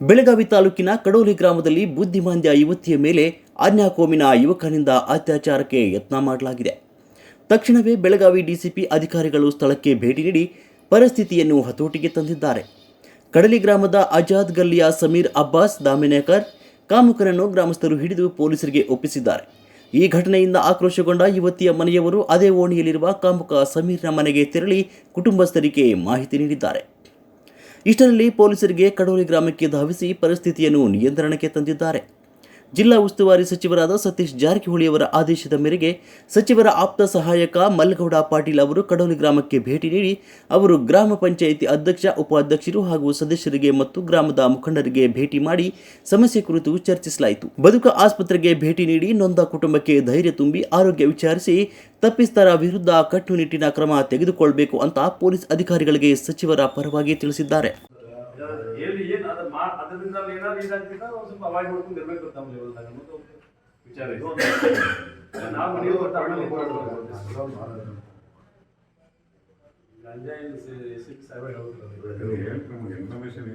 ಬೆಳಗಾವಿ ತಾಲೂಕಿನ ಕಡೋಲಿ ಗ್ರಾಮದಲ್ಲಿ ಬುದ್ಧಿಮಾಂದ್ಯ ಯುವತಿಯ ಮೇಲೆ ಅನ್ಯಕೋಮಿನ ಯುವಕನಿಂದ ಅತ್ಯಾಚಾರಕ್ಕೆ ಯತ್ನ ಮಾಡಲಾಗಿದೆ. ತಕ್ಷಣವೇ ಬೆಳಗಾವಿ ಡಿಸಿಪಿ ಅಧಿಕಾರಿಗಳು ಸ್ಥಳಕ್ಕೆ ಭೇಟಿ ನೀಡಿ ಪರಿಸ್ಥಿತಿಯನ್ನು ಹತೋಟಿಗೆ ತಂದಿದ್ದಾರೆ. ಕಡಲಿ ಗ್ರಾಮದ ಆಜಾದ್ ಗಲ್ಲಿಯ ಸಮೀರ್ ಅಬ್ಬಾಸ್ ದಾಮಿನೇಕರ್ ಕಾಮುಕನನ್ನು ಗ್ರಾಮಸ್ಥರು ಹಿಡಿದು ಪೊಲೀಸರಿಗೆ ಒಪ್ಪಿಸಿದ್ದಾರೆ. ಈ ಘಟನೆಯಿಂದ ಆಕ್ರೋಶಗೊಂಡ ಯುವತಿಯ ಮನೆಯವರು ಅದೇ ಓಣಿಯಲ್ಲಿರುವ ಕಾಮುಕ ಸಮೀರ್ನ ಮನೆಗೆ ತೆರಳಿ ಕುಟುಂಬಸ್ಥರಿಗೆ ಮಾಹಿತಿ ನೀಡಿದ್ದಾರೆ. ಇಷ್ಟರಲ್ಲಿ ಪೊಲೀಸರಿಗೆ ಕಡೋಲಿ ಗ್ರಾಮಕ್ಕೆ ಧಾವಿಸಿ ಪರಿಸ್ಥಿತಿಯನ್ನು ನಿಯಂತ್ರಣಕ್ಕೆ ತಂದಿದ್ದಾರೆ. ಜಿಲ್ಲಾ ಉಸ್ತುವಾರಿ ಸಚಿವರಾದ ಸತೀಶ್ ಜಾರಕಿಹೊಳಿ ಅವರ ಆದೇಶದ ಮೇರೆಗೆ ಸಚಿವರ ಆಪ್ತ ಸಹಾಯಕ ಮಲ್ಲಗೌಡ ಪಾಟೀಲ್ ಅವರು ಕಡೋಲಿ ಗ್ರಾಮಕ್ಕೆ ಭೇಟಿ ನೀಡಿ ಅವರು ಗ್ರಾಮ ಪಂಚಾಯಿತಿ ಅಧ್ಯಕ್ಷ, ಉಪಾಧ್ಯಕ್ಷರು ಹಾಗೂ ಸದಸ್ಯರಿಗೆ ಮತ್ತು ಗ್ರಾಮದ ಮುಖಂಡರಿಗೆ ಭೇಟಿ ಮಾಡಿ ಸಮಸ್ಯೆ ಕುರಿತು ಚರ್ಚಿಸಲಾಯಿತು. ಬದುಕ ಆಸ್ಪತ್ರೆಗೆ ಭೇಟಿ ನೀಡಿ ನೊಂದ ಕುಟುಂಬಕ್ಕೆ ಧೈರ್ಯ ತುಂಬಿ ಆರೋಗ್ಯ ವಿಚಾರಿಸಿ ತಪ್ಪಿಸ್ಥರ ವಿರುದ್ಧ ಕಟ್ಟುನಿಟ್ಟಿನ ಕ್ರಮ ತೆಗೆದುಕೊಳ್ಳಬೇಕು ಅಂತ ಪೊಲೀಸ್ ಅಧಿಕಾರಿಗಳಿಗೆ ಸಚಿವರ ಪರವಾಗಿ ತಿಳಿಸಿದ್ದಾರೆ. ಅದರಿಂದ ಏನಾದ್ರು ಇದಾಗ್ತಿದ್ದ ಸ್ವಲ್ಪ ಅವಾಯ್ಡ್ ಮಾಡ್ಕೊಂಡು ಇರಬೇಕು ನಮ್ಮ ಲೆವೆಲ್ದಾಗ ಅನ್ನೋದು ವಿಚಾರ ಇದು. ನಾವು ನೀವು ಗಂಜಾ ಇನ್ಫಾರ್ಮೇಶನ್